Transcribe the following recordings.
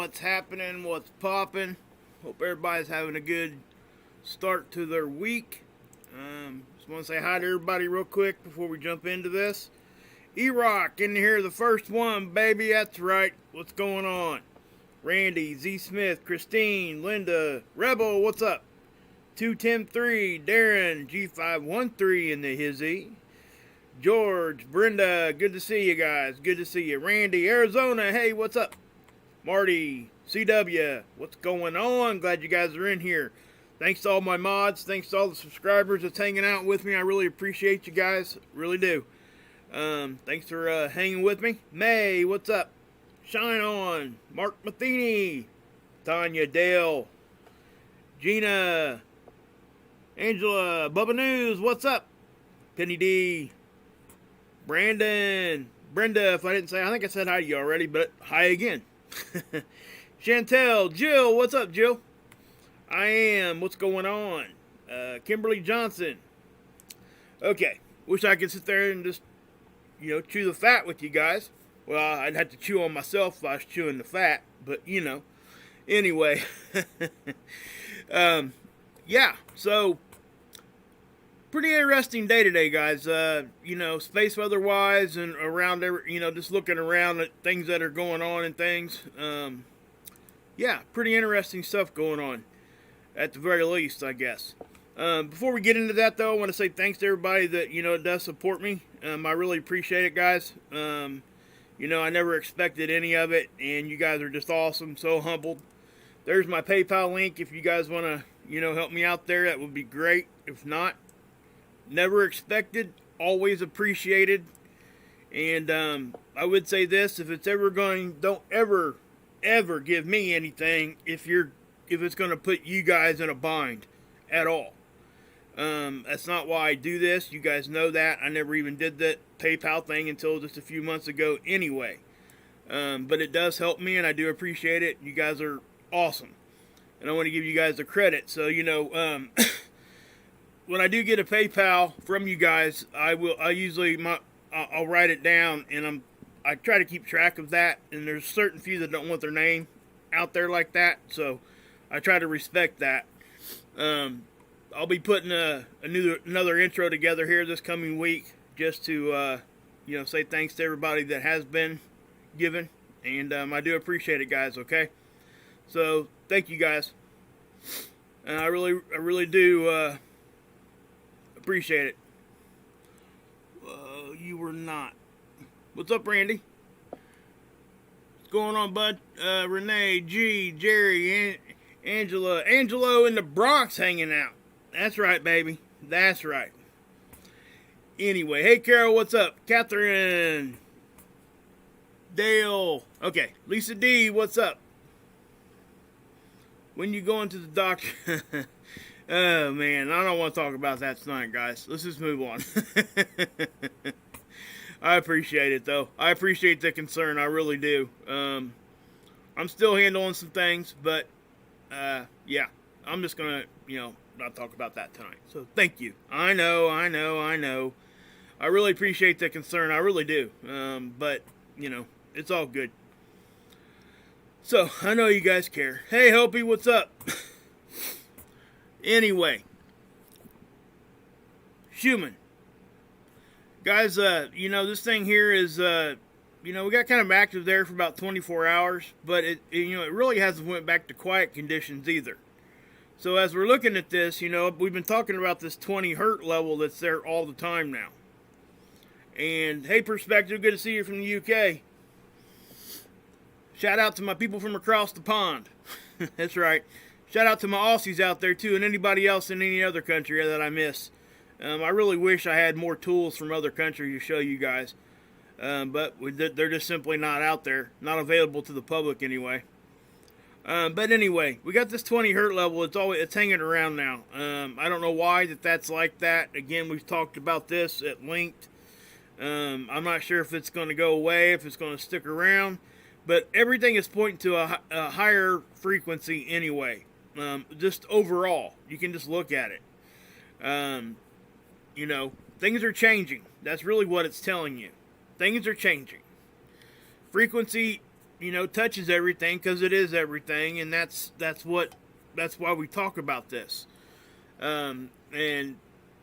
what's happening, what's popping. Hope everybody's having a good start to their week. Just want to say hi to everybody real quick before we jump into this. E-Rock in here, the first one, baby. That's right. What's going on? Randy, Z Smith, Christine, Linda, Rebel, what's up? 2103, Darren, G513 in the hizzy. George, Brenda, good to see you guys. Good to see you. Randy, Arizona, hey, what's up? Marty, CW, what's going on? Glad you guys are in here. Thanks to all my mods. Thanks to all the subscribers that's hanging out with me. I really appreciate you guys. Really do. Thanks for hanging with me. May, what's up? Shine on. Mark Matheny. Tanya, Dale. Gina. Angela. Bubba News, what's up? Penny D. Brandon. Brenda, if I didn't say, I think I said hi to you already, but hi again. Chantel. Jill, what's up, Jill? I am. What's going on? Kimberly Johnson. Okay. Wish I could sit there and just, chew the fat with you guys. Well, I'd have to chew on myself if I was chewing the fat, but, Anyway. Yeah, so, pretty interesting day today, guys. Space weather-wise and around, just looking around at things that are going on and things. Yeah, pretty interesting stuff going on, at the very least, I guess. Before we get into that, though, I want to say thanks to everybody that, does support me. I really appreciate it, guys. I never expected any of it, and you guys are just awesome, so humbled. There's my PayPal link if you guys want to, help me out there. That would be great. If not, never expected, always appreciated. And I would say this, if it's ever going, don't ever give me anything if it's going to put you guys in a bind at all. That's not why I do this. You guys know that. I never even did that PayPal thing until just a few months ago anyway. But it does help me, and I do appreciate it. You guys are awesome. And I want to give you guys the credit. So, when I do get a PayPal from you guys, I'll write it down, and I try to keep track of that. And there's certain few that don't want their name out there like that, so I try to respect that. I'll be putting another intro together here this coming week, just to say thanks to everybody that has been given, and I do appreciate it, guys. Okay, so thank you guys. I really do appreciate it. You were not. What's up, Randy? What's going on, bud? Renee, G, Jerry, Angelo in the Bronx hanging out. That's right, baby. That's right. Anyway, hey, Carol, what's up? Catherine. Dale. Okay, Lisa D, what's up? When you going to the doctor? Oh, man, I don't want to talk about that tonight, guys. Let's just move on. I appreciate it, though. I appreciate the concern. I really do. I'm still handling some things, but, yeah, I'm just going to, not talk about that tonight. So, thank you. I know. I really appreciate the concern. I really do. But, it's all good. So, I know you guys care. Hey, Hopi, what's up? Anyway. Schumann. Guys, this thing here is, we got kind of active there for about 24 hours, but it really hasn't went back to quiet conditions either. So as we're looking at this, we've been talking about this 20 hertz level that's there all the time now. And, hey, Perspective, good to see you from the UK. Shout out to my people from across the pond. That's right. Shout out to my Aussies out there, too, and anybody else in any other country that I miss. I really wish I had more tools from other countries to show you guys. But they're just simply not out there. Not available to the public anyway. But anyway, we got this 20 hertz level. It's hanging around now. I don't know why that's like that. Again, we've talked about this at length. I'm not sure if it's going to go away, if it's going to stick around. But everything is pointing to a higher frequency anyway. Just overall. You can just look at it. Things are changing. That's really what it's telling you. Things are changing. Frequency touches everything, because it is everything, and that's why we talk about this. And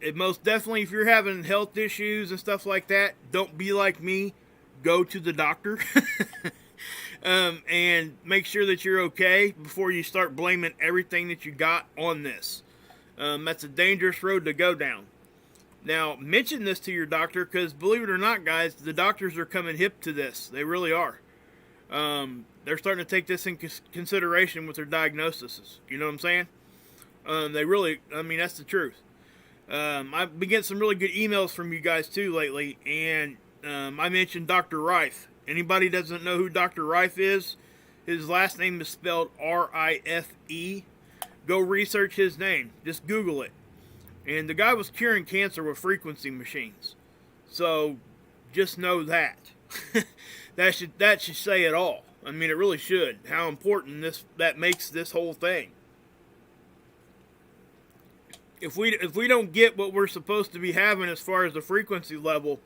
it most definitely, if you're having health issues and stuff like that, don't be like me. Go to the doctor. And make sure that you're okay before you start blaming everything that you got on this. That's a dangerous road to go down. Now, mention this to your doctor, because believe it or not, guys, the doctors are coming hip to this. They really are. They're starting to take this in consideration with their diagnoses. You know what I'm saying? They really, that's the truth. I've been getting some really good emails from you guys too lately, and I mentioned Dr. Rife. Anybody doesn't know who Dr. Rife is, his last name is spelled R-I-F-E. Go research his name. Just Google it. And the guy was curing cancer with frequency machines. So, just know that. that should say it all. It really should. How important that makes this whole thing. If we don't get what we're supposed to be having as far as the frequency level,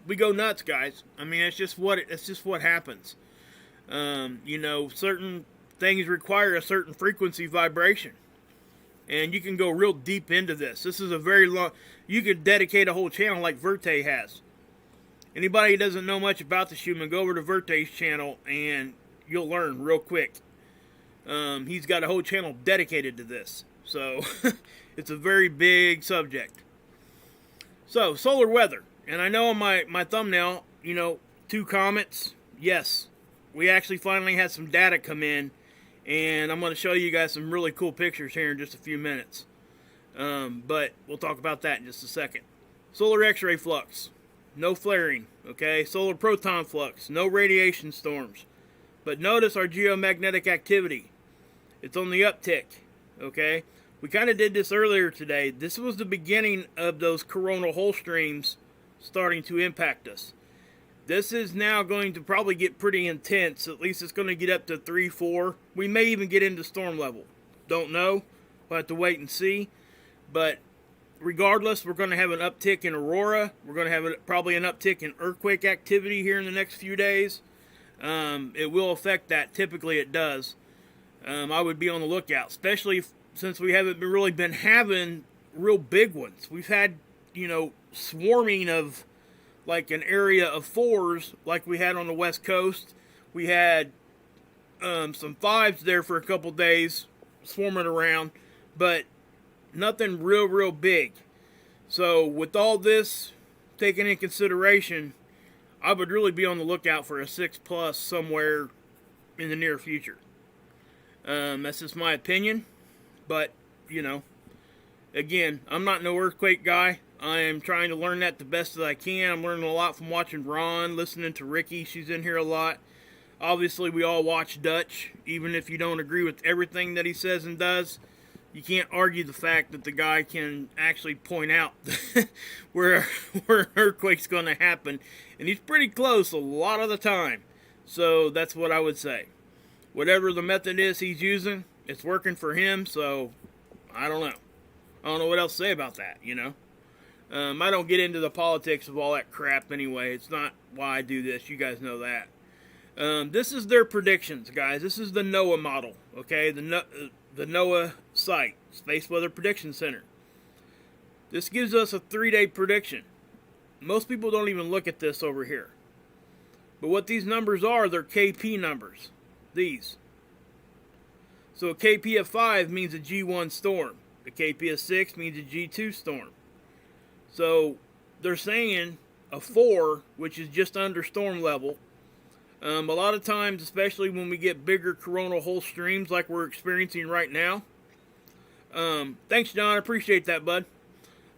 we go nuts, guys. It's just what happens. Certain things require a certain frequency vibration. And you can go real deep into this. This is a very long... You could dedicate a whole channel like Verte has. Anybody who doesn't know much about this human, go over to Verte's channel and you'll learn real quick. He's got a whole channel dedicated to this. So, it's a very big subject. So, solar weather. And I know on my thumbnail, 2 comets. Yes, we actually finally had some data come in. And I'm going to show you guys some really cool pictures here in just a few minutes. But we'll talk about that in just a second. Solar X-ray flux. No flaring. Okay. Solar proton flux. No radiation storms. But notice our geomagnetic activity. It's on the uptick. Okay. We kind of did this earlier today. This was the beginning of those coronal hole streams starting to impact us. This is now going to probably get pretty intense. At least it's going to get up to 3, 4. We may even get into storm level. Don't know. We'll have to wait and see. But regardless, we're going to have an uptick in aurora. We're going to have probably an uptick in earthquake activity here in the next few days. It will affect that. Typically it does. I would be on the lookout, especially since we haven't really been having real big ones. We've had, swarming of like an area of 4s like we had on the west coast. We had some 5s there for a couple days swarming around, but nothing real big. So with all this taken in consideration, I would really be on the lookout for a 6+ somewhere in the near future. That's just my opinion, but again, I'm not no earthquake guy. I am trying to learn that the best that I can. I'm learning a lot from watching Ron, listening to Ricky. She's in here a lot. Obviously, we all watch Dutch. Even if you don't agree with everything that he says and does, you can't argue the fact that the guy can actually point out where an earthquake's going to happen. And he's pretty close a lot of the time. So that's what I would say. Whatever the method is he's using, it's working for him. So I don't know. I don't know what else to say about that, I don't get into the politics of all that crap anyway. It's not why I do this. You guys know that. This is their predictions, guys. This is the NOAA model, okay? The NOAA site, Space Weather Prediction Center. This gives us a 3-day prediction. Most people don't even look at this over here. But what these numbers are, they're KP numbers. These. So a KP of 5 means a G1 storm. A KP of 6 means a G2 storm. So they're saying a 4, which is just under storm level. A lot of times, especially when we get bigger coronal hole streams like we're experiencing right now. Thanks, John. I appreciate that, bud.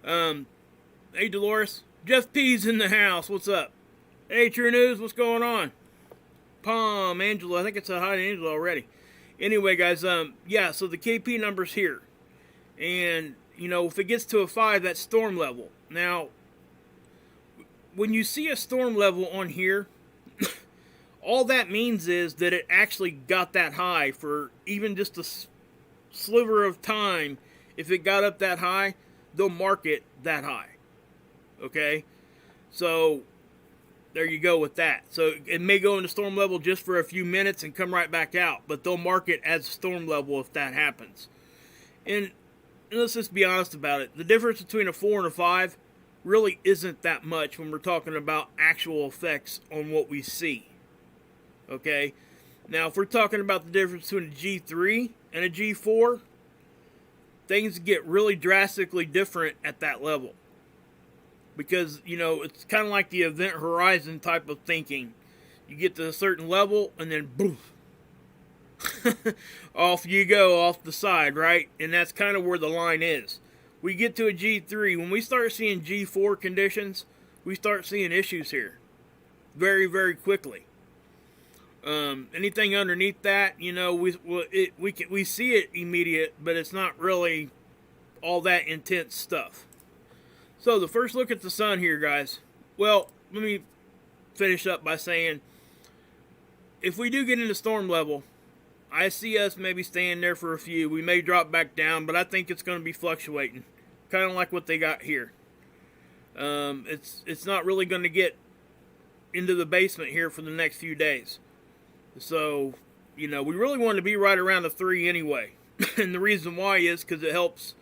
Hey, Dolores. Jeff P's in the house. What's up? Hey, True News. What's going on? Palm, Angela. I think it's a hi to Angela already. Anyway, guys, yeah, so the KP number's here. And, if it gets to a 5, that's storm level. Now, when you see a storm level on here, all that means is that it actually got that high for even just a sliver of time. If it got up that high, they'll mark it that high. Okay? So, there you go with that. So it may go into storm level just for a few minutes and come right back out, but they'll mark it as storm level if that happens. And let's just be honest about it. The difference between a 4 and a 5 really isn't that much when we're talking about actual effects on what we see. Okay? Now, if we're talking about the difference between a G3 and a G4, things get really drastically different at that level. Because, you know, it's kind of like the event horizon type of thinking. You get to a certain level, and then boom. Off you go, off the side, right? And that's kind of where the line is. We get to a G3. When we start seeing G4 conditions, we start seeing issues here. Very, very quickly. Anything underneath that, you know, we see it immediate, but it's not really all that intense stuff. So the first look at the sun here, guys. Well, let me finish up by saying, if we do get into storm level, I see us maybe staying there for a few. We may drop back down, but I think it's going to be fluctuating, kind of like what they got here. It's not really going to get into the basement here for the next few days. So, you know, we really want to be right around a 3 anyway. And the reason why is because it helps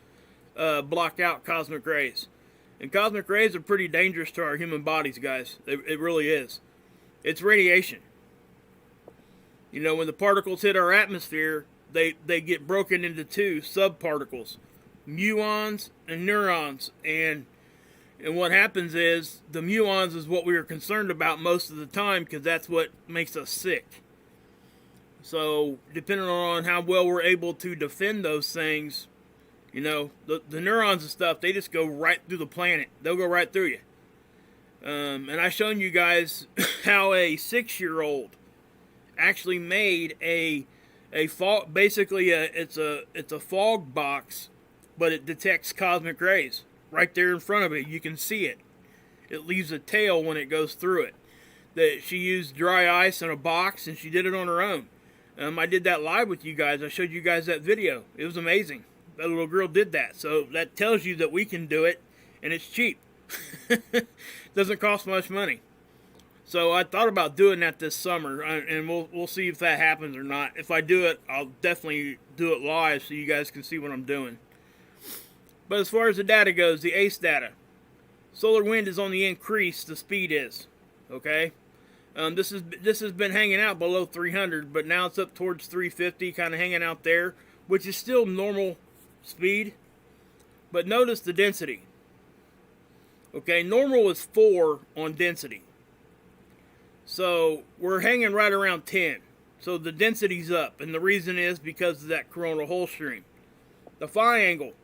block out cosmic rays. And cosmic rays are pretty dangerous to our human bodies, guys. It really is. It's radiation. You know, when the particles hit our atmosphere, they get broken into 2 subparticles, muons and neurons. And what happens is, the muons is what we are concerned about most of the time, because that's what makes us sick. So, depending on how well we're able to defend those things, you know, the neurons and stuff, they just go right through the planet. They'll go right through you. And I've shown you guys how a 6-year-old actually made a fog, basically it's a fog box, but it detects cosmic rays right there in front of it. You can see it. It leaves a tail when it goes through it. That she used dry ice in a box, and she did it on her own. I did that live with you guys. I showed you guys that video. It was amazing. That little girl did that. So that tells you that we can do it, and it's cheap. Doesn't cost much money. So I thought about doing that this summer, and we'll see if that happens or not. If I do it, I'll definitely do it live so you guys can see what I'm doing. But as far as the data goes, the ACE data, solar wind is on the increase. The speed is, okay. This has been hanging out below 300, but now it's up towards 350, kind of hanging out there, which is still normal speed. But notice the density. Okay, normal is 4 on density. So we're hanging right around 10. So the density's up, and the reason is because of that coronal hole stream. The phi angle,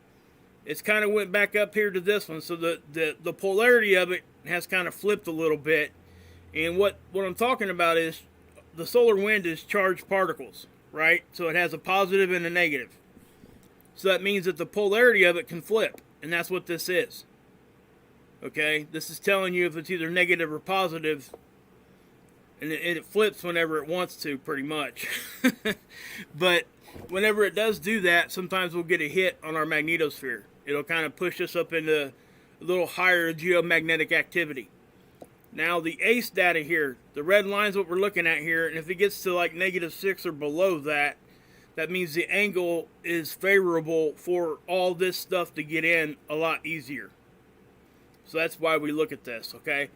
it's kind of went back up here to this one, so the polarity of it has kind of flipped a little bit. And what I'm talking about is the solar wind is charged particles, right? So it has a positive and a negative. So that means that the polarity of it can flip, and that's what this is. Okay, this is telling you if it's either negative or positive, and it flips whenever it wants to, pretty much. But whenever it does do that, sometimes we'll get a hit on our magnetosphere. It'll kind of push us up into a little higher geomagnetic activity. Now the ACE data here, the red line's what we're looking at here, and if it gets to like -6 or below that, that means the angle is favorable for all this stuff to get in a lot easier. So that's why we look at this, okay?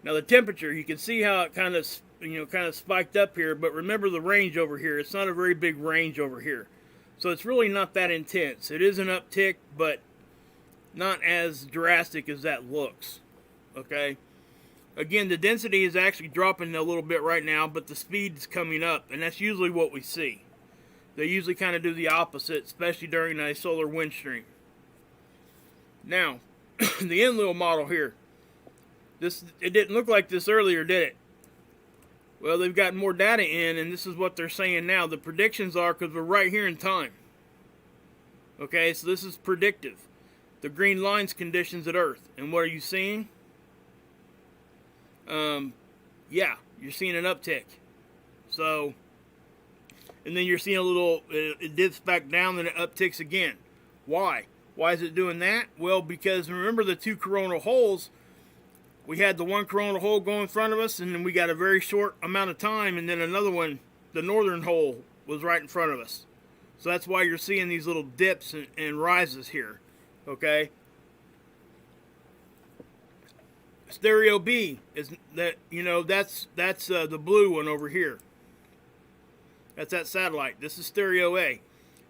Now the temperature, you can see how it kind of spiked up here, but remember the range over here. It's not a very big range over here. So it's really not that intense. It is an uptick, but not as drastic as that looks, okay? Again, the density is actually dropping a little bit right now, but the speed's coming up, and that's usually what we see. They usually kind of do the opposite, especially during a solar wind stream. Now, the Enlil model here. It didn't look like this earlier, did it? Well, they've got more data in, and this is what they're saying now. The predictions are, because we're right here in time. Okay, so this is predictive. The green line's conditions at Earth. And what are you seeing? Yeah, you're seeing an uptick. So, and then you're seeing a little, it dips back down, then it upticks again. Why? Why is it doing that? Well, because remember the 2 coronal holes, we had the one coronal hole go in front of us, and then we got a very short amount of time, and then another one, the northern hole, was right in front of us. So that's why you're seeing these little dips and rises here, okay? Stereo B is that, you know, that's the blue one over here. That's that satellite. This is Stereo A.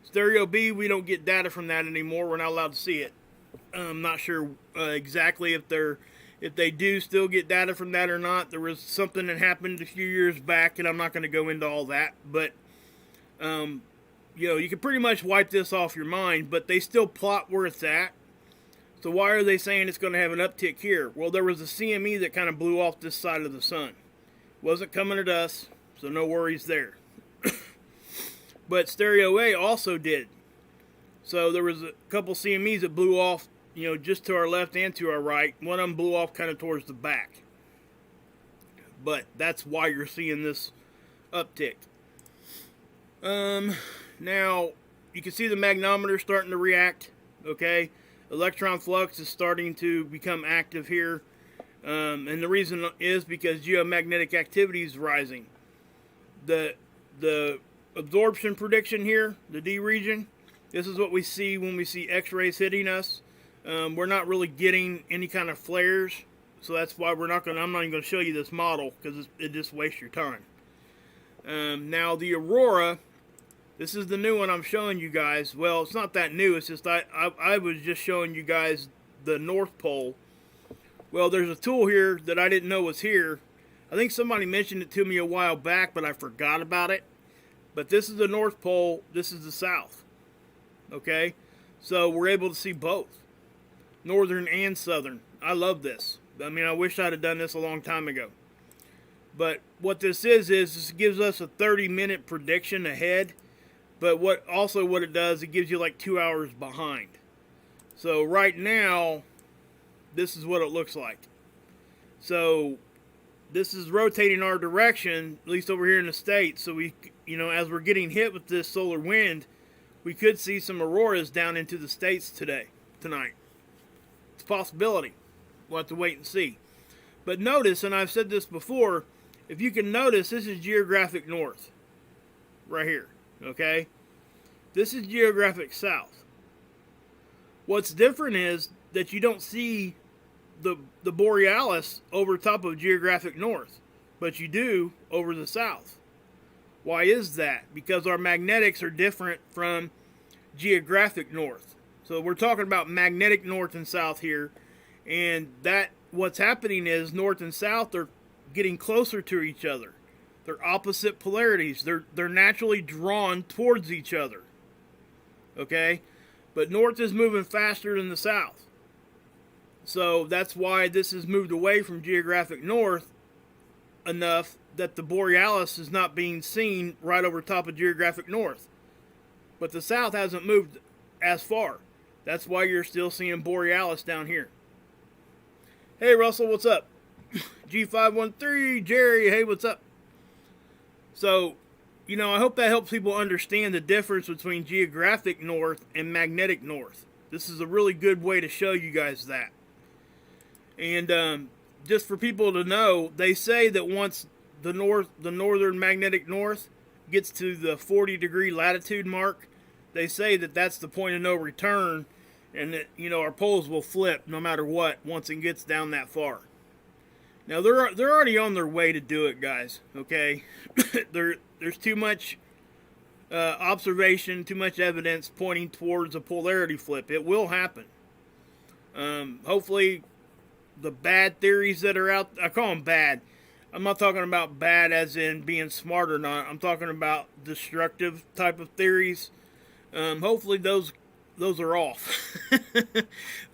Stereo B, we don't get data from that anymore. We're not allowed to see it. I'm not sure exactly if they do still get data from that or not. There was something that happened a few years back, and I'm not going to go into all that. But you know, you can pretty much wipe this off your mind. But they still plot where it's at. So why are they saying it's going to have an uptick here? Well, there was a CME that kind of blew off this side of the sun. Wasn't coming at us, so no worries there. But Stereo A also did. So there was a couple CMEs that blew off, you know, just to our left and to our right. One of them blew off kind of towards the back. But that's why you're seeing this uptick. Now, you can see the magnometer starting to react, okay? Electron flux is starting to become active here. And the reason is because geomagnetic activity is rising. The absorption prediction here, the D region, this is what we see when we see X-rays hitting us. We're not really getting any kind of flares, so that's why I'm not even going to show you this model, because it just wastes your time. Now the aurora, this is the new one I'm showing you guys. Well, it's not that new, it's just I was just showing you guys the North Pole. Well, there's a tool here that I didn't know was here. I think somebody mentioned it to me a while back, but I forgot about it. But this is the North Pole, this is the South. Okay? So we're able to see both. Northern and Southern. I love this. I mean, I wish I'd have done this a long time ago. But what this is this gives us a 30-minute prediction ahead. But what it does, it gives you like 2 hours behind. So right now, this is what it looks like. So this is rotating our direction, at least over here in the States. So we, you know, as we're getting hit with this solar wind, we could see some auroras down into the States tonight. It's a possibility. We'll have to wait and see. But notice, and I've said this before, if you can notice, this is geographic north. Right here. Okay? This is geographic south. What's different is that you don't see the borealis over top of geographic north, but you do over the south. Why is that? Because our magnetics are different from geographic north. So we're talking about magnetic north and south here, and that what's happening is north and south are getting closer to each other. They're opposite polarities. They're naturally drawn towards each other. Okay? But north is moving faster than the south. So that's why this has moved away from geographic north enough that the borealis is not being seen right over top of geographic north. But the south hasn't moved as far. That's why you're still seeing borealis down here. Hey Russell, what's up? G513, Jerry, hey, what's up? So, you know, I hope that helps people understand the difference between geographic north and magnetic north. This is a really good way to show you guys that. And just for people to know, they say that once the northern magnetic north gets to the 40-degree latitude mark, they say that that's the point of no return, and that, you know, our poles will flip no matter what once it gets down that far. Now they're already on their way to do it, guys. Okay, there's too much observation, too much evidence pointing towards a polarity flip. It will happen. Hopefully, the bad theories that are out, I call them bad. I'm not talking about bad as in being smart or not. I'm talking about destructive type of theories. Hopefully those are off.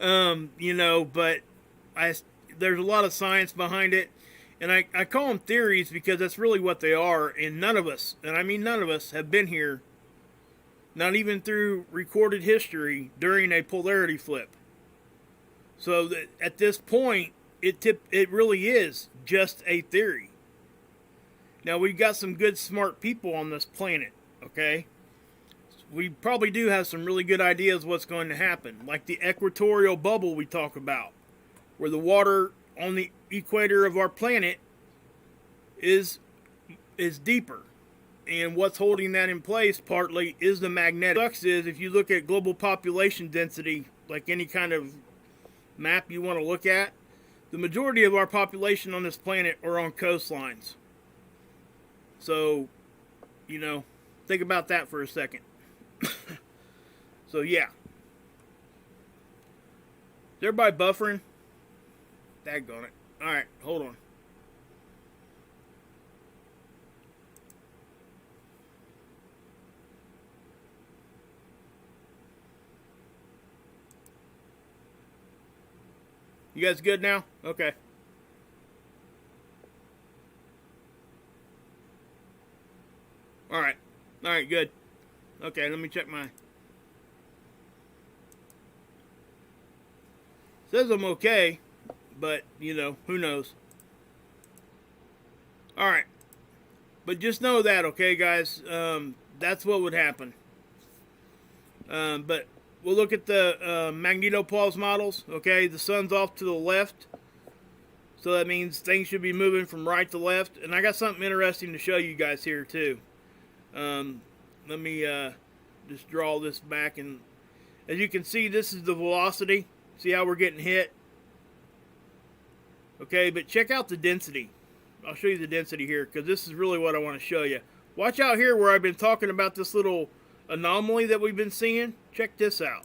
You know, but there's a lot of science behind it, and I call them theories because that's really what they are, and none of us, and I mean none of us, have been here, not even through recorded history, during a polarity flip. So that at this point, it really is just a theory. Now, we've got some good, smart people on this planet, okay? We probably do have some really good ideas what's going to happen, like the equatorial bubble we talk about, where the water on the, equator of our planet is deeper. And what's holding that in place partly is the magnetic. What sucks is if you look at global population density, like any kind of map you want to look at, the majority of our population on this planet are on coastlines. So, you know, think about that for a second. So yeah. Is everybody buffering? Daggone it. Alright, hold on. You guys good now? Okay. Alright. Alright, good. Okay, let me check my... Says I'm okay, but, you know, who knows. Alright. But just know that, okay, guys? That's what would happen. But we'll look at the Magnetopause models, okay? The sun's off to the left. So that means things should be moving from right to left. And I got something interesting to show you guys here, too. Let me just draw this back. And as you can see, this is the velocity. See how we're getting hit? Okay, but check out the density. I'll show you the density here, because this is really what I want to show you. Watch out here where I've been talking about this little anomaly that we've been seeing. Check this out.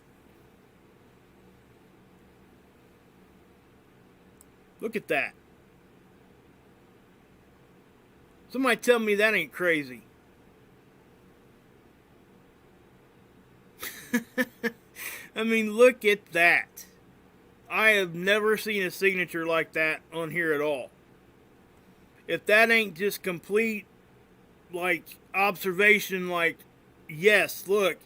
Look at that. Somebody tell me that ain't crazy. I mean, look at that. I have never seen a signature like that on here at all. If that ain't just complete, like, observation, like, yes, look,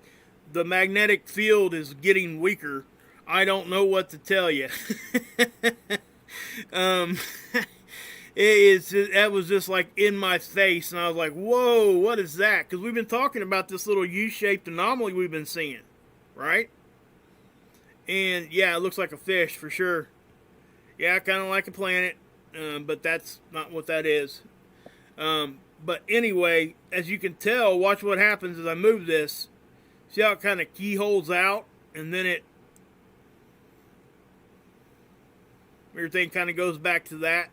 the magnetic field is getting weaker, I don't know what to tell you. That was just like in my face, and I was like, whoa, what is that? Because we've been talking about this little U-shaped anomaly we've been seeing, right? And yeah, it looks like a fish for sure. Yeah, kind of like a planet, but that's not what that is. But anyway, as you can tell, watch what happens as I move this. See how it kind of keyholes out, and then everything kind of goes back to that.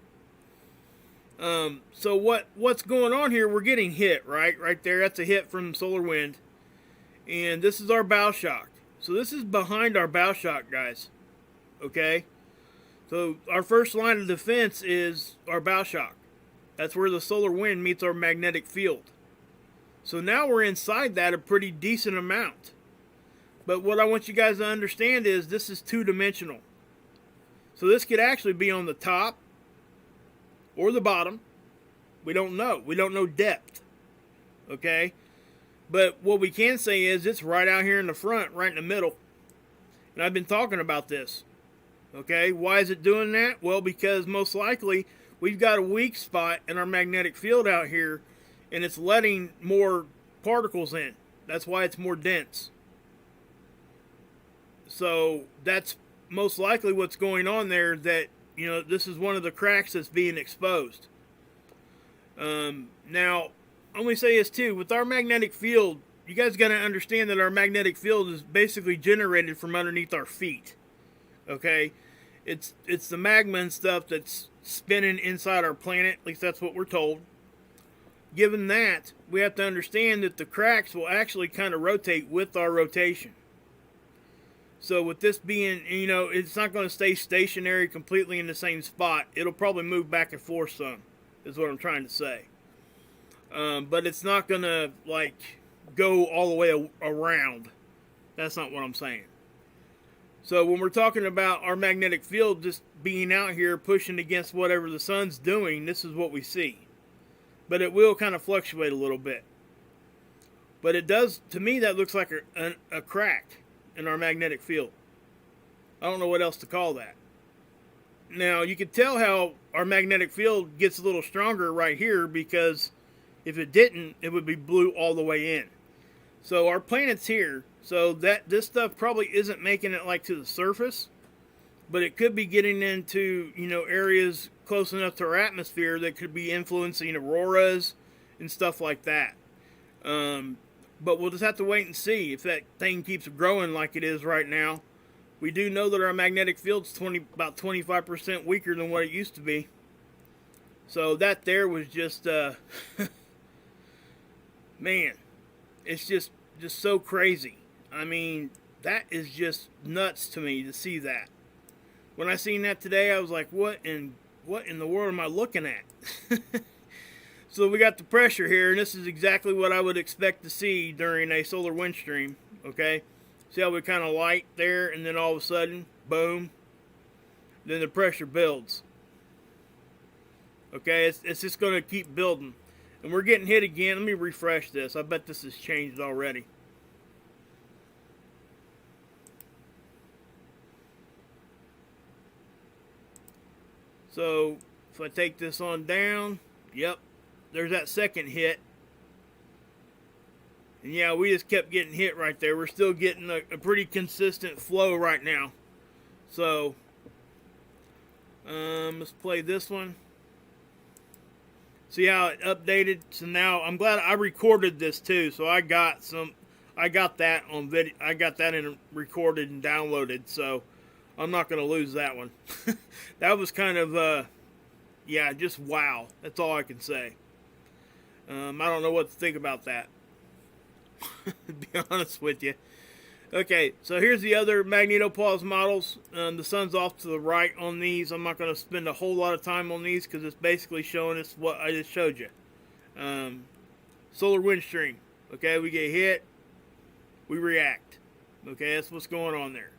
So what's going on here? We're getting hit, right? Right there, that's a hit from solar wind. And this is our bow shock. So this is behind our bow shock, guys. Okay? So our first line of defense is our bow shock. That's where the solar wind meets our magnetic field. So now we're inside that a pretty decent amount. But what I want you guys to understand is this is two-dimensional. So this could actually be on the top or the bottom. We don't know. We don't know depth. Okay? But what we can say is it's right out here in the front, right in the middle. And I've been talking about this. Okay? Why is it doing that? Well, because most likely we've got a weak spot in our magnetic field out here, and it's letting more particles in. That's why it's more dense. So that's most likely what's going on there, that, you know, this is one of the cracks that's being exposed. Now, let me say this too. With our magnetic field, you guys got to understand that our magnetic field is basically generated from underneath our feet. Okay? It's the magma and stuff that's spinning inside our planet. At least that's what we're told. Given that, we have to understand that the cracks will actually kind of rotate with our rotation. So with this being, you know, it's not going to stay stationary completely in the same spot. It'll probably move back and forth some, is what I'm trying to say. But it's not going to, like, go all the way around. That's not what I'm saying. So when we're talking about our magnetic field just being out here pushing against whatever the sun's doing, this is what we see. But it will kind of fluctuate a little bit. But it does, to me, that looks like a crack in our magnetic field. I don't know what else to call that. Now, you can tell how our magnetic field gets a little stronger right here, because if it didn't, it would be blue all the way in. So our planet's here, so that this stuff probably isn't making it like to the surface, but it could be getting into, you know, areas close enough to our atmosphere that could be influencing auroras and stuff like that. But we'll just have to wait and see if that thing keeps growing like it is right now. We do know that our magnetic field's about 25% weaker than what it used to be. So that there was just, man, it's just so crazy. I mean, that is just nuts to me to see that. When I seen that today, I was like, what in the world am I looking at? So we got the pressure here, and this is exactly what I would expect to see during a solar wind stream, okay? See how we kind of light there, and then all of a sudden, boom, then the pressure builds. Okay, it's just going to keep building. And we're getting hit again. Let me refresh this. I bet this has changed already. So, if I take this on down, yep, there's that second hit. And yeah, we just kept getting hit right there. We're still getting a pretty consistent flow right now. So, let's play this one. See how it updated? So now, I'm glad I recorded this too. So I got that on video. I got that in recorded and downloaded. So I'm not going to lose that one. That was kind of, yeah, just wow. That's all I can say. I don't know what to think about that. To be honest with you. Okay, so here's the other Magnetopause models. The sun's off to the right on these. I'm not going to spend a whole lot of time on these because it's basically showing us what I just showed you. Solar wind stream. Okay, we get hit, we react. Okay, that's what's going on there.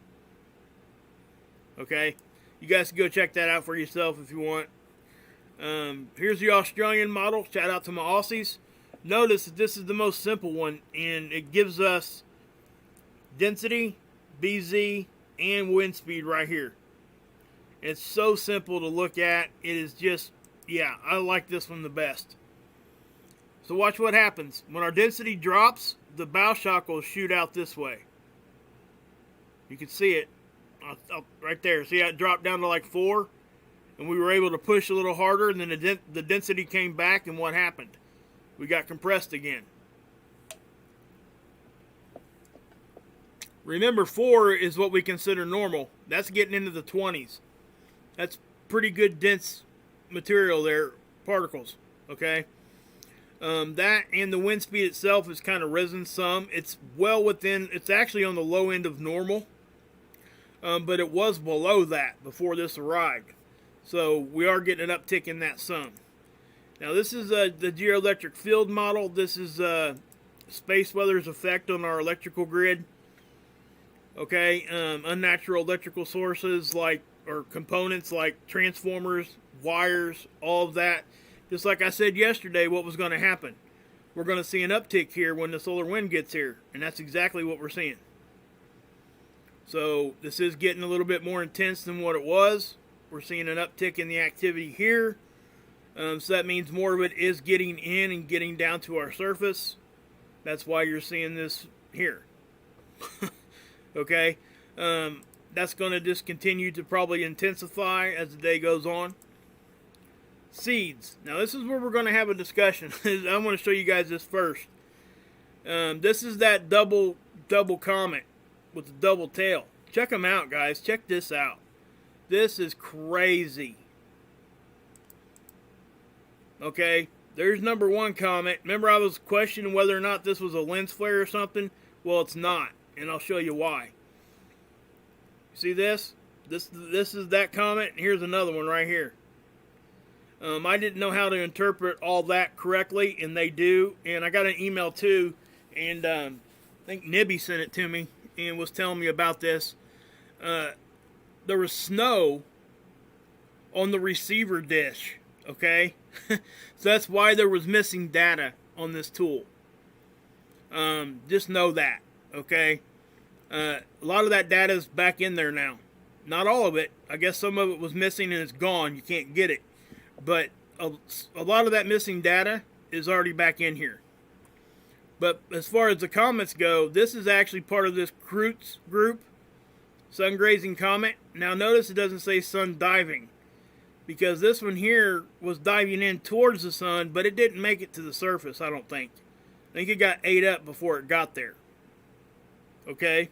Okay, you guys can go check that out for yourself if you want. Here's the Australian model. Shout out to my Aussies. Notice that this is the most simple one, and it gives us density, BZ, and wind speed right here. It's so simple to look at. It is just, yeah, I like this one the best. So watch what happens. When our density drops, the bow shock will shoot out this way. You can see it right there. See how it dropped down to like 4? And we were able to push a little harder, and then the density came back, and what happened? We got compressed again. Remember, 4 is what we consider normal. That's getting into the 20s. That's pretty good dense material there, particles, okay? That and the wind speed itself has kind of risen some. It's well within, it's actually on the low end of normal, but it was below that before this arrived. So we are getting an uptick in that some. Now this is the geoelectric field model. This is space weather's effect on our electrical grid. Okay, unnatural electrical sources or components like transformers, wires, all of that. Just like I said yesterday, what was going to happen. We're going to see an uptick here when the solar wind gets here, and that's exactly what we're seeing. So this is getting a little bit more intense than what it was. We're seeing an uptick in the activity here. So that means more of it is getting in and getting down to our surface. That's why you're seeing this here. Okay, that's going to just continue to probably intensify as the day goes on. Seeds. Now this is where we're going to have a discussion. I want to show you guys this first. This is that double comet with the double tail. Check them out, guys. Check this out. This is crazy. Okay, there's number 1 comet. Remember I was questioning whether or not this was a lens flare or something? Well, it's not. And I'll show you why. See this? This is that comet, and here's another one right here. I didn't know how to interpret all that correctly, and they do. And I got an email too, and I think Nibby sent it to me and was telling me about this. There was snow on the receiver dish, okay? So that's why there was missing data on this tool. Just know that. Okay, a lot of that data is back in there now. Not all of it. I guess some of it was missing and it's gone. You can't get it. But a lot of that missing data is already back in here. But as far as the comets go, this is actually part of this Kreutz group, sun grazing comet. Now notice it doesn't say sun diving. because this one here was diving in towards the sun, but it didn't make it to the surface, I don't think. I think it got ate up before it got there. Okay?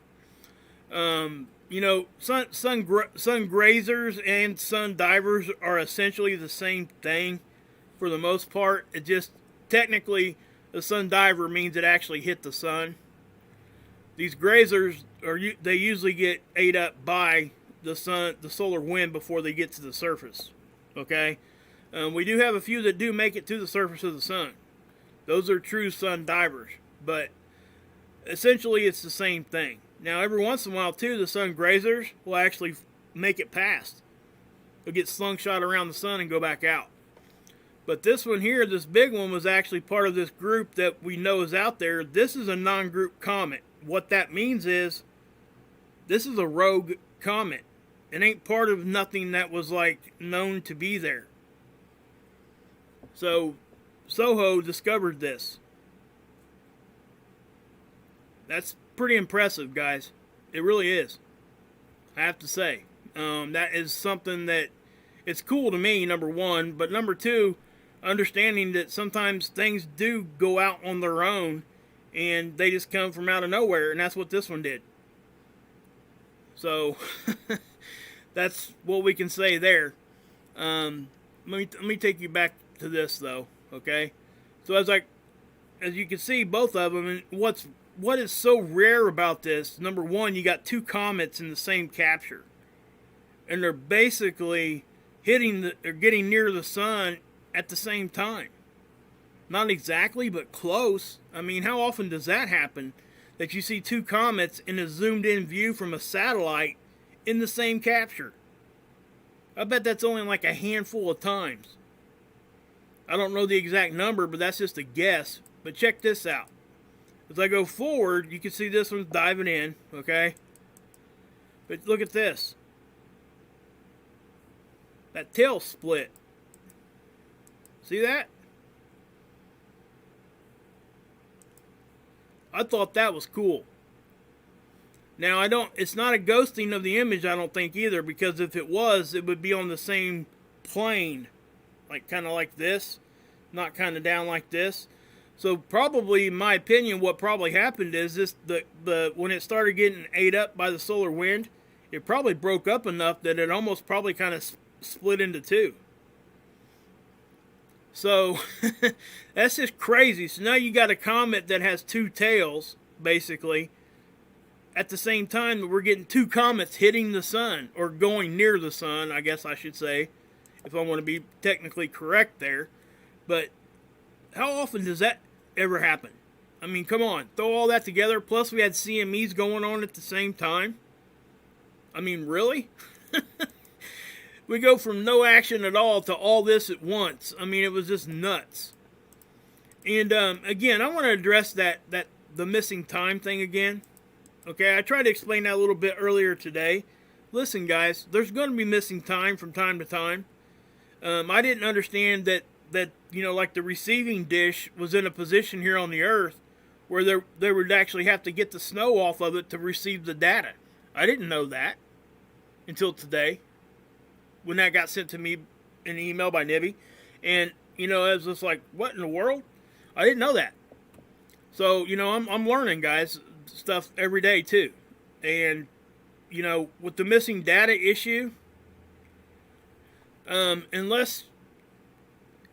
You know, sun grazers and sun divers are essentially the same thing for the most part. It just, technically, a sun diver means it actually hit the sun. These grazers, they usually get ate up by the sun, the solar wind, before they get to the surface. Okay? We do have a few that do make it to the surface of the sun. Those are true sun divers. But essentially, it's the same thing. Now, every once in a while, too, the sun grazers will actually make it past. They'll get slingshot around the sun and go back out. But this one here, this big one, was actually part of this group that we know is out there. This is a non-group comet. What that means is, this is a rogue comet. It ain't part of nothing that was, like, known to be there. So, Soho discovered this. That's pretty impressive, guys. It really is. I have to say. That is something that, it's cool to me, number one. But number two, understanding that sometimes things do go out on their own and they just come from out of nowhere. And that's what this one did. So, that's what we can say there. Let me take you back to this, though. Okay? So, as you can see, both of them, and what is so rare about this, number one, you got two comets in the same capture. And they're basically they're getting near the sun at the same time. Not exactly, but close. I mean, how often does that happen? That you see two comets in a zoomed in view from a satellite in the same capture? I bet that's only like a handful of times. I don't know the exact number, but that's just a guess. But check this out. As I go forward, you can see this one's diving in, okay? But look at this. That tail split. See that? I thought that was cool. Now, it's not a ghosting of the image, I don't think, either, because if it was, it would be on the same plane. Like, kind of like this. Not kind of down like this. So probably, in my opinion, what probably happened is when it started getting ate up by the solar wind, it probably broke up enough that it almost probably kind of split into two. So that's just crazy. So now you got a comet that has two tails, basically, at the same time that we're getting two comets hitting the sun, or going near the sun, I guess I should say, if I want to be technically correct there. But how often does that ever happen? I mean, come on, throw all that together, plus we had CMEs going on at the same time. I mean, really? We go from no action at all to all this at once. I mean, it was just nuts. And again, I want to address the missing time thing again. Okay, I tried to explain that a little bit earlier today. Listen, guys, there's going to be missing time from time to time. I didn't understand that like the receiving dish was in a position here on the Earth where they would actually have to get the snow off of it to receive the data. I didn't know that until today, when that got sent to me in an email by Nibby. And, it was just like, what in the world? I didn't know that. So, I'm learning, guys, stuff every day, too. And, with the missing data issue, unless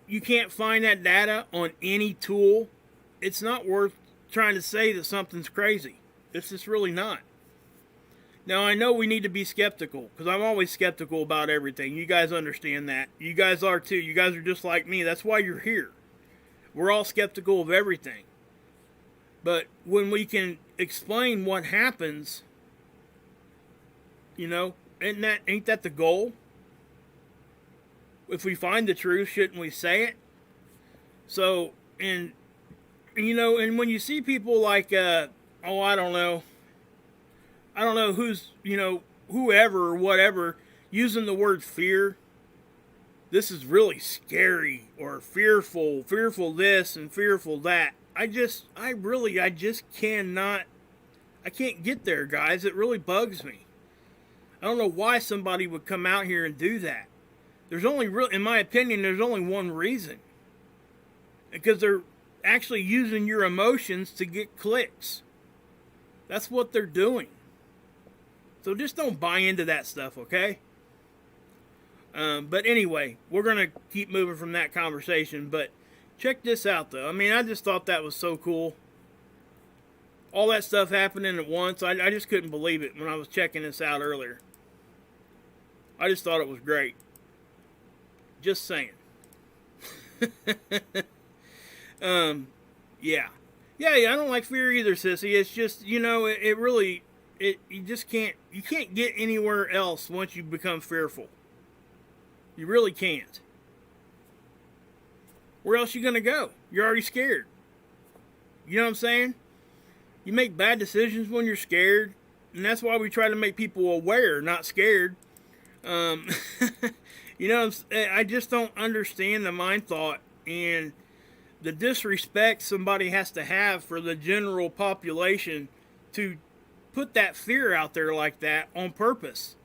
you can't find that data on any tool, it's not worth trying to say that something's crazy. It's just really not. Now, I know we need to be skeptical, because I'm always skeptical about everything. You guys understand that. You guys are too. You guys are just like me. That's why you're here. We're all skeptical of everything. But when we can explain what happens, ain't that the goal? If we find the truth, shouldn't we say it? So, and when you see people like, I don't know who's, whoever or wherever, using the word fear, this is really scary, or fearful this and fearful that. I just cannot, I can't get there, guys. It really bugs me. I don't know why somebody would come out here and do that. There's only in my opinion, there's only one reason. Because they're actually using your emotions to get clicks. That's what they're doing. So just don't buy into that stuff, okay? But anyway, we're going to keep moving from that conversation. But check this out, though. I mean, I just thought that was so cool. All that stuff happening at once. I just couldn't believe it when I was checking this out earlier. I just thought it was great. Just saying. Yeah. Yeah, I don't like fear either, sissy. It's just, you know, it really, you just can't get anywhere else once you become fearful. You really can't. Where else are you going to go? You're already scared. You know what I'm saying? You make bad decisions when you're scared, and that's why we try to make people aware, not scared. You know, I just don't understand the mind thought and the disrespect somebody has to have for the general population to put that fear out there like that on purpose.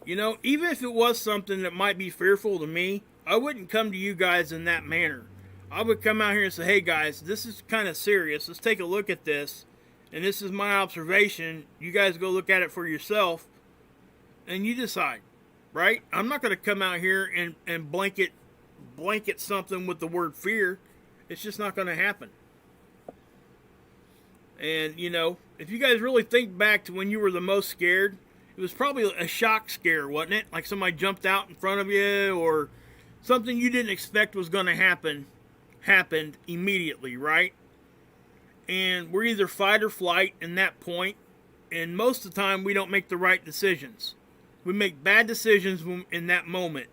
You know, even if it was something that might be fearful to me, I wouldn't come to you guys in that manner. I would come out here and say, hey guys, this is kind of serious. Let's take a look at this. And this is my observation. You guys go look at it for yourself. And you decide, right? I'm not going to come out here and blanket something with the word fear. It's just not going to happen. And, you know, if you guys really think back to when you were the most scared, it was probably a shock scare, wasn't it? Like somebody jumped out in front of you or something you didn't expect was going to happen happened immediately, right? And we're either fight or flight in that point, and most of the time we don't make the right decisions. We make bad decisions in that moment.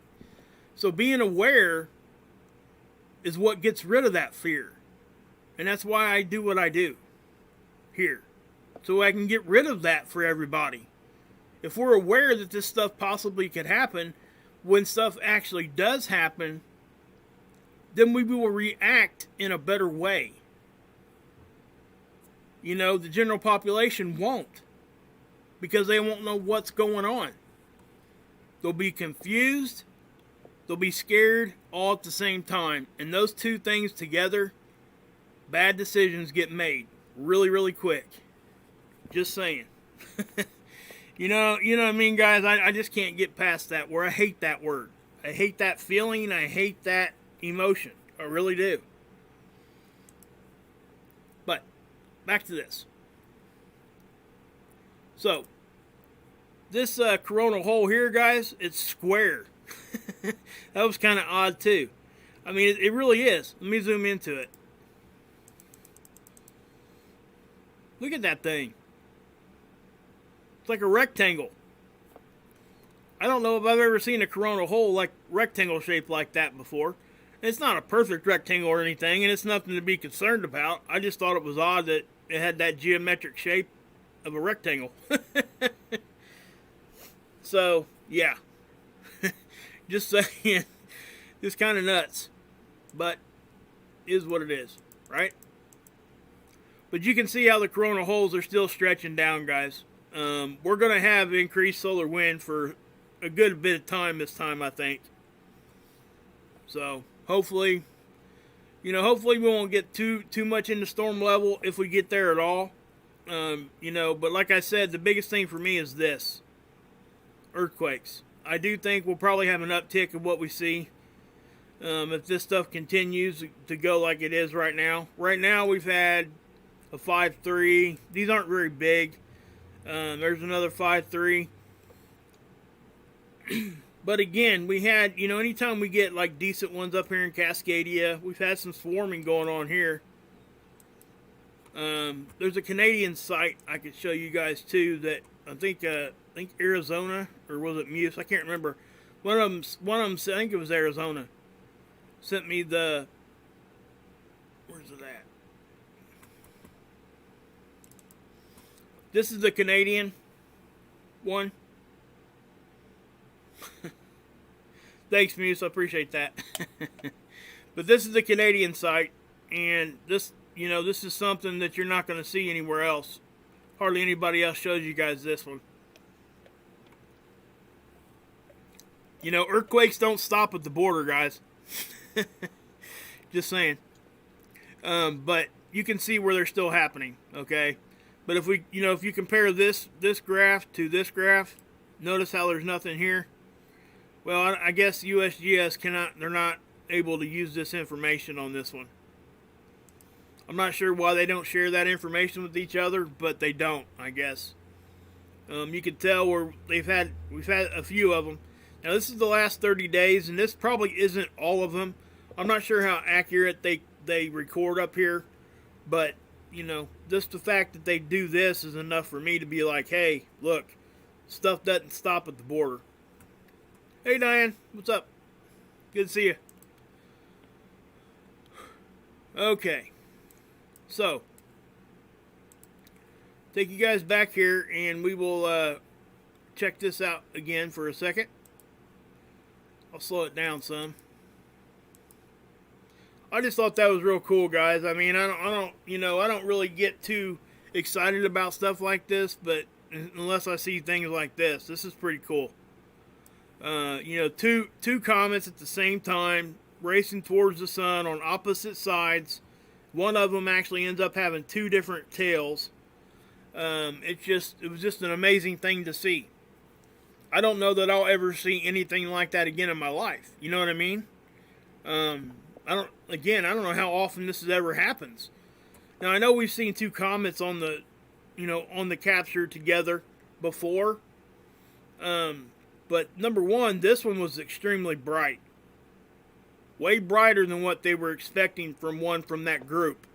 So being aware is what gets rid of that fear. And that's why I do what I do here. So I can get rid of that for everybody. If we're aware that this stuff possibly could happen, when stuff actually does happen, then we will react in a better way. You know, the general population won't. Because they won't know what's going on. They'll be confused. They'll be scared all at the same time. And those two things together, bad decisions get made really, really quick. Just saying. You know what I mean, guys? I just can't get past that word. I hate that word. I hate that feeling. I hate that emotion. I really do. But, back to this. So, this coronal hole here, guys, it's square. That was kind of odd, too. I mean, it really is. Let me zoom into it. Look at that thing. It's like a rectangle. I don't know if I've ever seen a coronal hole like rectangle shaped like that before. It's not a perfect rectangle or anything, and it's nothing to be concerned about. I just thought it was odd that it had that geometric shape of a rectangle. So, yeah. Just saying. Just kind of nuts. But, is what it is. Right? But you can see how the coronal holes are still stretching down, guys. We're going to have increased solar wind for a good bit of time this time, I think. So, hopefully, hopefully we won't get too much into storm level if we get there at all. But like I said, the biggest thing for me is this. Earthquakes. I do think we'll probably have an uptick of what we see if this stuff continues to go like it is right now. Right now we've had a 5.3. These aren't very big. There's another 5.3. But again, we had, anytime we get like decent ones up here in Cascadia, we've had some swarming going on here. There's a Canadian site I could show you guys too that I think Arizona, or was it Muse? I can't remember. One of them, I think it was Arizona, sent me the, where's it at? This is the Canadian one. Thanks, Muse. I appreciate that. But this is the Canadian site, and this, this is something that you're not going to see anywhere else. Hardly anybody else shows you guys this one. You know, earthquakes don't stop at the border, guys. Just saying. But you can see where they're still happening, okay? But if we, you know, if you compare this graph to this graph, notice how there's nothing here. Well, I guess USGS they're not able to use this information on this one. I'm not sure why they don't share that information with each other, but they don't, I guess. You can tell where we've had a few of them. Now this is the last 30 days, and this probably isn't all of them. I'm not sure how accurate they record up here, but you know, just the fact that they do this is enough for me to be like, hey, look, stuff doesn't stop at the border. Hey Diane, what's up? Good to see you. Okay, so take you guys back here, and we will check this out again for a second. I'll slow it down some. I just thought that was real cool, guys. I mean, I don't really get too excited about stuff like this, but unless I see things like this is pretty cool. You know, two comets at the same time racing towards the sun on opposite sides. One of them actually ends up having two different tails. It was just an amazing thing to see. I don't know that I'll ever see anything like that again in my life. You know what I mean? I don't know how often this ever happens. Now I know we've seen two comets on the capture together before. But number one, this one was extremely bright. Way brighter than what they were expecting from that group.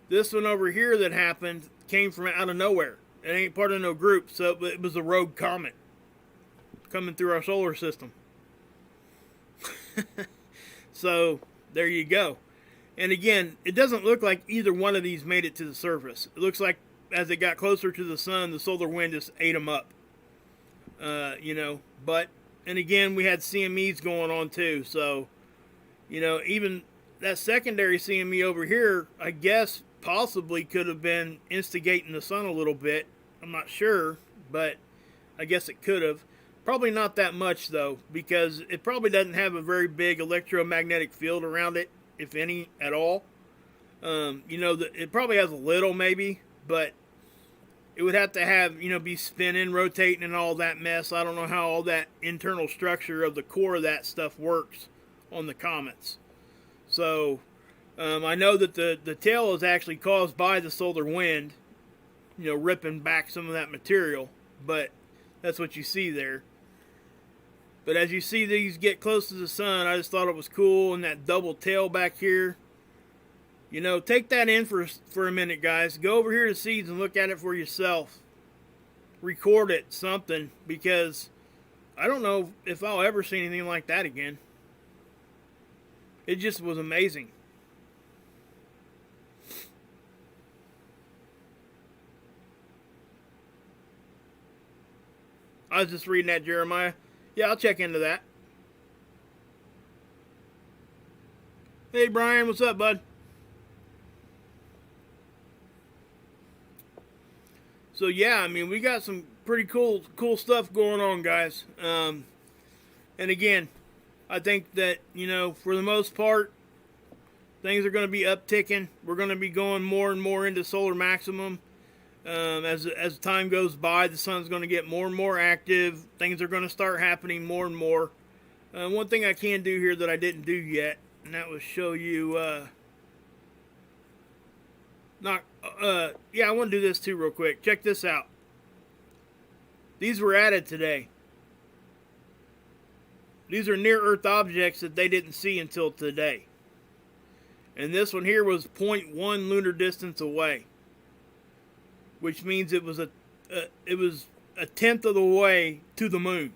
This one over here that happened came from out of nowhere. It ain't part of no group, so it was a rogue comet coming through our solar system. So there you go. And again, it doesn't look like either one of these made it to the surface. It looks like as it got closer to the sun, the solar wind just ate them up. You know, but, and again, we had CMEs going on too. So, you know, even that secondary CME over here, I guess possibly could have been instigating the sun a little bit. I'm not sure, but I guess it could have. Probably not that much though, because it probably doesn't have a very big electromagnetic field around it, if any at all. You know, it probably has a little maybe, but it would have to have, you know, be spinning, rotating, and all that mess. I don't know how all that internal structure of the core of that stuff works on the comets. So, I know that the tail is actually caused by the solar wind, you know, ripping back some of that material, but that's what you see there. But as you see these get close to the sun, I just thought it was cool, and that double tail back here. You know, take that in for a minute, guys. Go over here to Seeds and look at it for yourself. Record it, something, because I don't know if I'll ever see anything like that again. It just was amazing. I was just reading that, Jeremiah. Yeah, I'll check into that. Hey, Brian, what's up, bud? So, yeah, I mean, we got some pretty cool stuff going on, guys. And again, I think that, you know, for the most part, things are going to be upticking. We're going to be going more and more into solar maximum. As time goes by, the sun's going to get more and more active. Things are going to start happening more and more. One thing I can do here that I didn't do yet, and that was show you. Yeah, I want to do this too real quick. Check this out. These were added today. These are near-Earth objects that they didn't see until today. And this one here was 0.1 lunar distance away, which means it was a tenth of the way to the moon.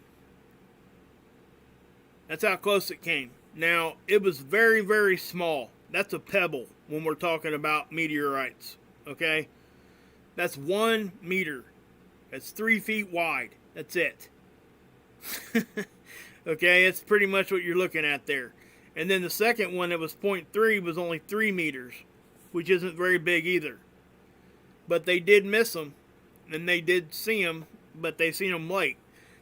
That's how close it came. Now, it was very, very small. That's a pebble when we're talking about meteorites, okay? That's 1 meter. That's 3 feet wide. That's it. Okay, it's pretty much what you're looking at there. And then the second one that was 0.3 was only 3 meters, which isn't very big either. But they did miss them, and they did see them, but they seen them late.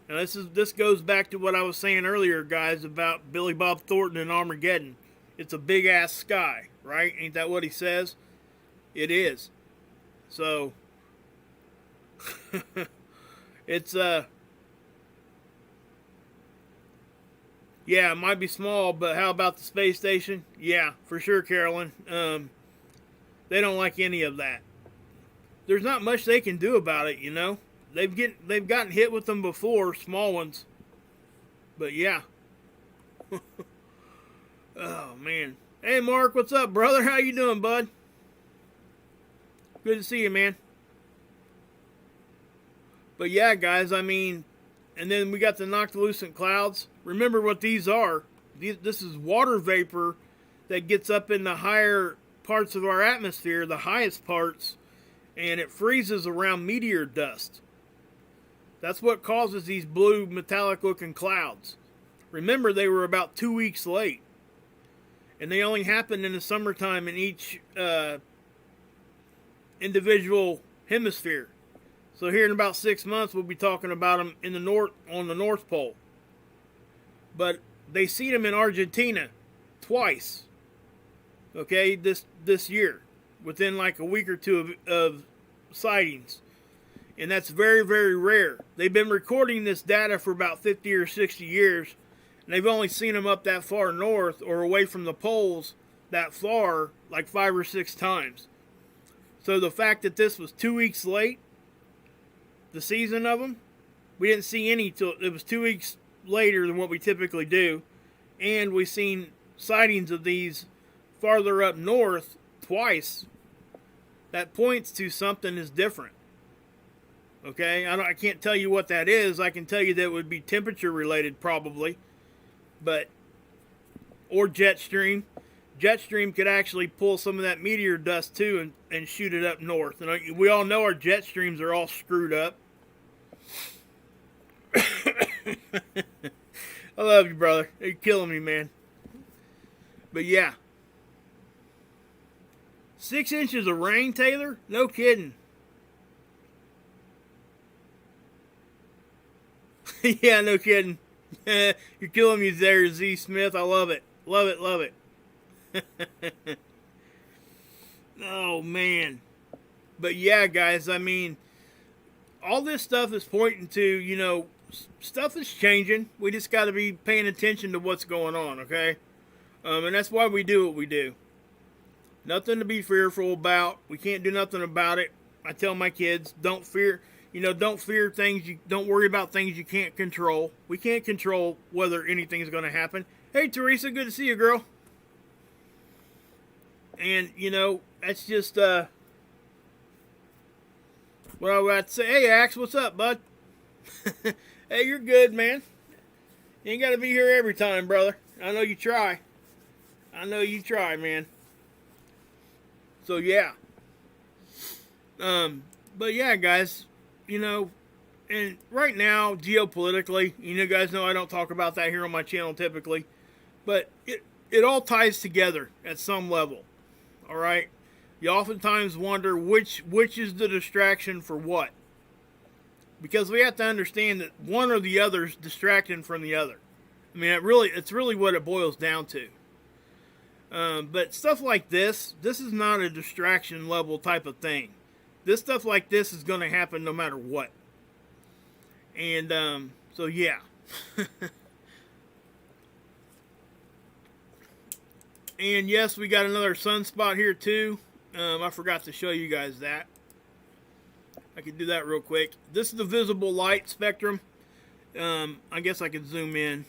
Now this goes back to what I was saying earlier, guys, about Billy Bob Thornton and Armageddon. It's a big ass sky, right? Ain't that what he says? It is. So it's yeah, it might be small, but how about the space station? Yeah, for sure, Carolyn. They don't like any of that. There's not much they can do about it, you know. They've gotten hit with them before, small ones. But yeah. Oh man. Hey Mark, what's up, brother? How you doing, bud? Good to see you, man. But yeah, guys, I mean, and then we got the noctilucent clouds. Remember what these are. This is water vapor that gets up in the higher parts of our atmosphere, the highest parts, and it freezes around meteor dust. That's what causes these blue metallic looking clouds. Remember, they were about 2 weeks late. And they only happen in the summertime in each individual hemisphere. So here in about 6 months, we'll be talking about them in the north, on the North Pole. But they see them in Argentina twice. Okay, this year, within like a week or two of sightings. And that's very, very rare. They've been recording this data for about 50 or 60 years. And they've only seen them up that far north or away from the poles that far like 5 or 6 times. So the fact that this was 2 weeks late, the season of them, we didn't see any till it was 2 weeks later than what we typically do. And we've seen sightings of these farther up north twice. That points to something is different. Okay, I can't tell you what that is. I can tell you that it would be temperature related probably. But, or jet stream. Jet stream could actually pull some of that meteor dust too and shoot it up north. And we all know our jet streams are all screwed up. I love you, brother. You're killing me, man. But yeah. 6 inches of rain, Taylor? No kidding. Yeah, no kidding. You're killing me there, Z Smith. I love it. Love it, love it. Oh, man. But yeah, guys, I mean, all this stuff is pointing to, you know, stuff is changing. We just got to be paying attention to what's going on, okay? And that's why we do what we do. Nothing to be fearful about. We can't do nothing about it. I tell my kids, don't fear. You know, don't fear things. Don't worry about things you can't control. We can't control whether anything's going to happen. Hey, Teresa, good to see you, girl. And, you know, that's just what I got to say. Hey, Axe, what's up, bud? Hey, you're good, man. You ain't got to be here every time, brother. I know you try. I know you try, man. So, yeah. But, yeah, guys, you know, and right now, geopolitically, you guys know I don't talk about that here on my channel typically, but it all ties together at some level, all right? You oftentimes wonder which is the distraction for what, because we have to understand that one or the other is distracting from the other. I mean, it's really what it boils down to. But stuff like this is not a distraction level type of thing. This stuff like this is going to happen no matter what. And, so yeah. And yes, we got another sunspot here too. I forgot to show you guys that. I can do that real quick. This is the visible light spectrum. I guess I can zoom in.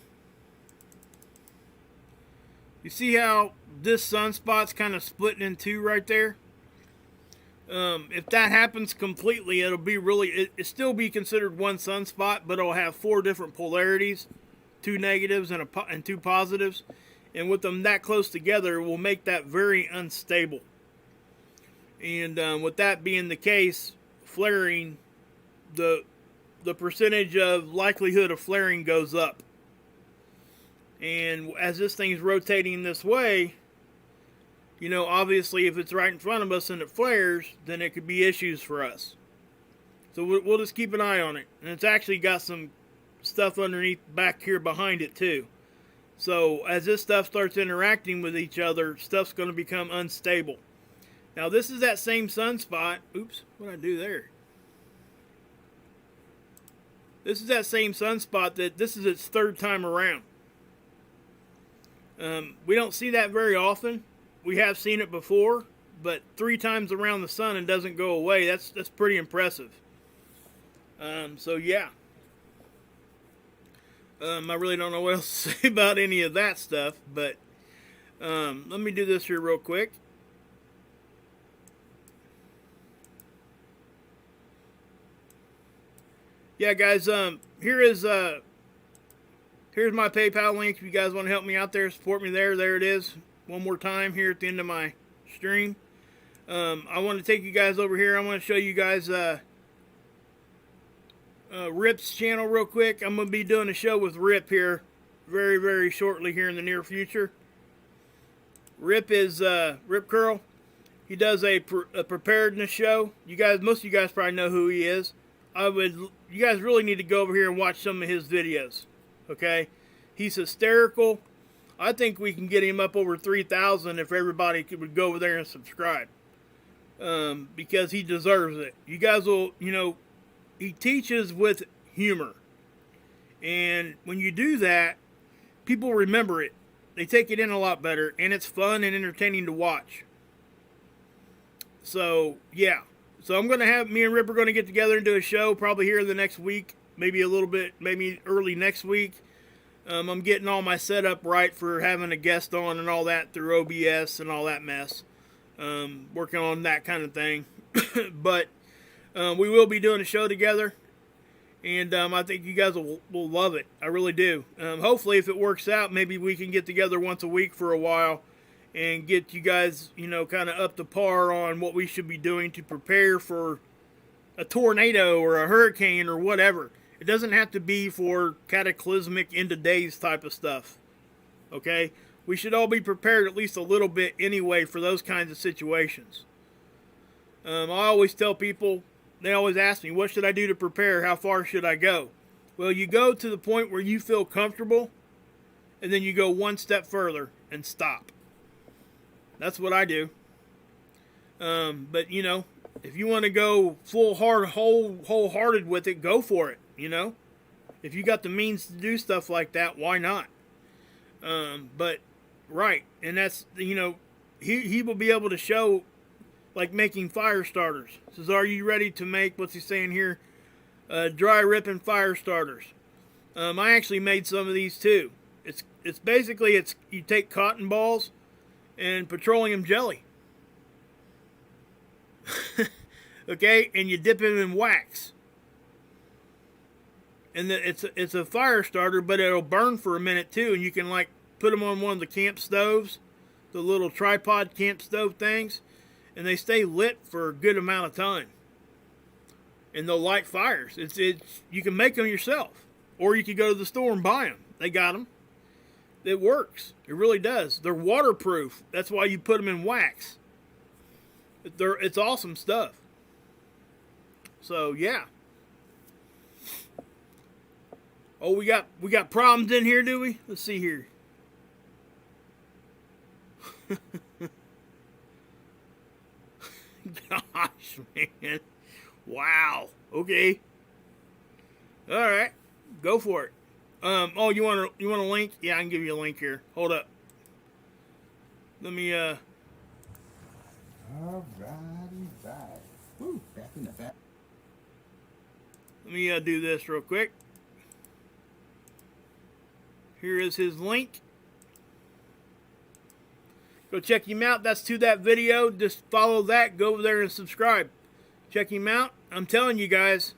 You see how this sunspot's kind of splitting in two right there? If that happens completely, it'll be it still be considered one sunspot, but it'll have 4 different polarities, 2 negatives and 2 positives, and with them that close together, it will make that very unstable. And with that being the case, flaring, the percentage of likelihood of flaring goes up. And as this thing's rotating this way, you know, obviously if it's right in front of us and it flares, then it could be issues for us. So we'll just keep an eye on it. And it's actually got some stuff underneath back here behind it too. So as this stuff starts interacting with each other, stuff's going to become unstable. Now this is that same sunspot. Oops, what did I do there? This is that same sunspot that this is its third time around. We don't see that very often. We have seen it before, but 3 times around the sun and doesn't go away. That's pretty impressive. So yeah. I really don't know what else to say about any of that stuff, but let me do this here real quick. Yeah, guys, here's my PayPal link. If you guys want to help me out there, support me there. There it is. One more time here at the end of my stream. I want to take you guys over here. I want to show you guys Rip's channel real quick. I'm going to be doing a show with Rip here very, very shortly here in the near future. Rip is Rip Curl. He does a preparedness show. Most of you guys probably know who he is. You guys really need to go over here and watch some of his videos. Okay? He's hysterical. I think we can get him up over 3,000 if everybody would go over there and subscribe. Because he deserves it. You guys will, he teaches with humor. And when you do that, people remember it. They take it in a lot better. And it's fun and entertaining to watch. So, yeah. So I'm going to have, me and Rip are going to get together and do a show probably here in the next week. Maybe a little bit, maybe early next week. I'm getting all my setup right for having a guest on and all that through OBS and all that mess. Working on that kind of thing. But we will be doing a show together. And I think you guys will love it. I really do. Hopefully, if it works out, maybe we can get together once a week for a while. And get you guys, kind of up to par on what we should be doing to prepare for a tornado or a hurricane or whatever. It doesn't have to be for cataclysmic end of days type of stuff. Okay? We should all be prepared at least a little bit anyway for those kinds of situations. I always tell people, they always ask me, what should I do to prepare? How far should I go? Well, you go to the point where you feel comfortable, and then you go one step further and stop. That's what I do. But, if you want to go wholehearted with it, go for it, If you got the means to do stuff like that, why not? But, right, and that's, he will be able to show, like, making fire starters. Says, are you ready to make, what's he saying here, dry ripping fire starters? I actually made some of these, too. It's basically, you take cotton balls and petroleum jelly. Okay, and you dip them in wax. And it's a fire starter, but it'll burn for a minute too, and you can like put them on one of the camp stoves, the little tripod camp stove things, and they stay lit for a good amount of time. And they'll light fires. You can make them yourself, or you can go to the store and buy them. They got them. It works. It really does. They're waterproof. That's why you put them in wax. It's awesome stuff. So yeah. Oh, we got problems in here, do we? Let's see here. Gosh, man. Wow. Okay. All right. Go for it. Oh, you want a link? Yeah, I can give you a link here. Hold up. Let me, Alrighty, right. Woo, back in the back. Let me do this real quick. Here is his link. Go check him out. That's to that video. Just follow that. Go over there and subscribe. Check him out. I'm telling you guys.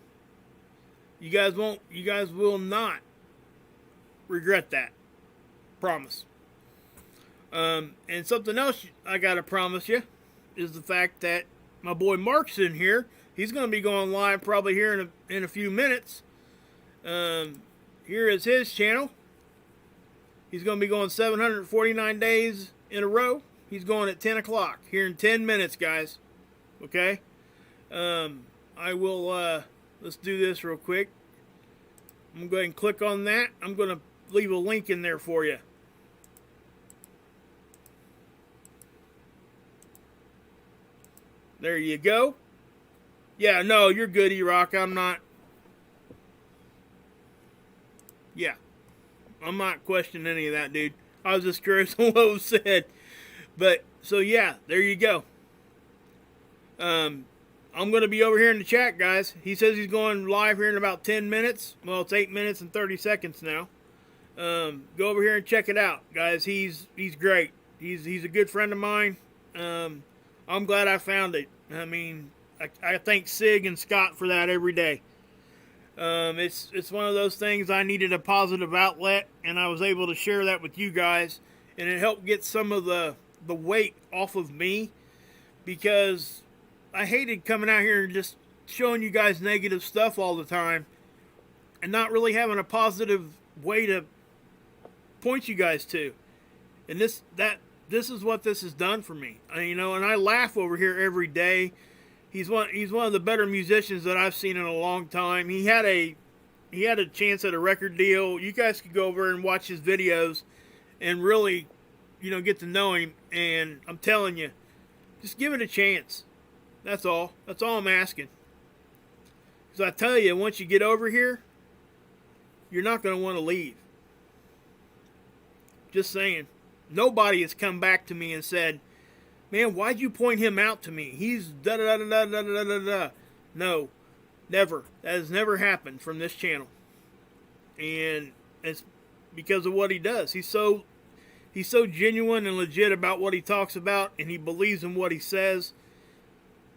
You guys will not regret that. Promise. And something else I gotta promise you is the fact that my boy Mark's in here. He's gonna be going live probably here in a few minutes. Here is his channel. He's gonna be going 749 days in a row. He's going at 10 o'clock here in 10 minutes, guys. Okay. I will. Let's do this real quick. I'm going to go ahead and click on that. I'm going to leave a link in there for you. There you go. Yeah, no, you're good, E-Rock. I'm not. Yeah. I'm not questioning any of that, dude. I was just curious on what was said. But, so yeah, there you go. I'm going to be over here in the chat, guys. He says he's going live here in about 10 minutes. Well, it's 8 minutes and 30 seconds now. Go over here and check it out, guys. He's great. He's a good friend of mine. I'm glad I found it. I mean, I thank Sig and Scott for that every day. It's one of those things. I needed a positive outlet, and I was able to share that with you guys, and it helped get some of the weight off of me, because I hated coming out here and just showing you guys negative stuff all the time and not really having a positive way to point you guys to. And this is what this has done for me. And I laugh over here every day. He's one of the better musicians that I've seen in a long time. He had a chance at a record deal. You guys could go over and watch his videos and really, get to know him. And I'm telling you, just give it a chance. That's all. That's all I'm asking. Because I tell you, once you get over here, you're not going to want to leave. Just saying. Nobody has come back to me and said, man, why'd you point him out to me? He's da-da-da-da-da-da-da-da. No, never. That has never happened from this channel. And it's because of what he does. He's so genuine and legit about what he talks about, and he believes in what he says.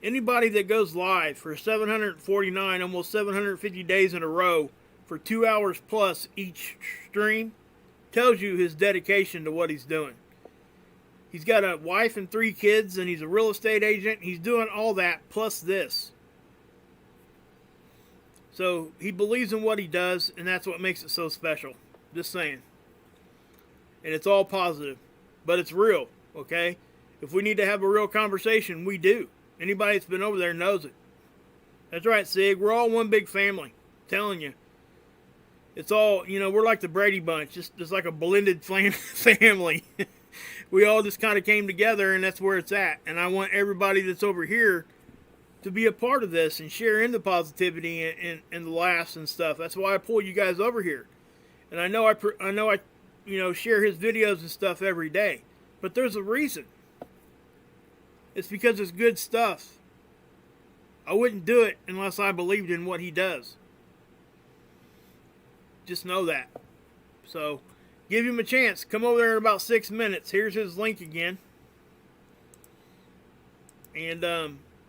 Anybody that goes live for 749, almost 750 days in a row for 2 hours plus each stream tells you his dedication to what he's doing. He's got a wife and 3 kids, and he's a real estate agent. He's doing all that plus this. So he believes in what he does, and that's what makes it so special. Just saying. And it's all positive. But it's real, okay? If we need to have a real conversation, we do. Anybody that's been over there knows it. That's right, Sig. We're all one big family. I'm telling you. It's all, we're like the Brady Bunch. Just like a blended family. We all just kind of came together, and that's where it's at. And I want everybody that's over here to be a part of this and share in the positivity and the laughs and stuff. That's why I pull you guys over here. And I know I share his videos and stuff every day. But there's a reason. It's because it's good stuff. I wouldn't do it unless I believed in what he does. Just know that. So, give him a chance. Come over there in about 6 minutes. Here's his link again. And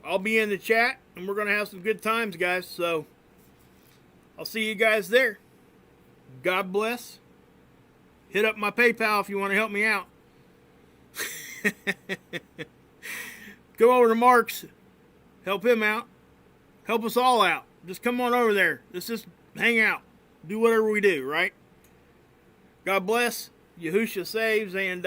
I'll be in the chat, and we're going to have some good times, guys. So, I'll see you guys there. God bless. Hit up my PayPal if you want to help me out. Go over to Mark's. Help him out. Help us all out. Just come on over there. Let's just hang out. Do whatever we do, right? God bless. Yahusha saves, and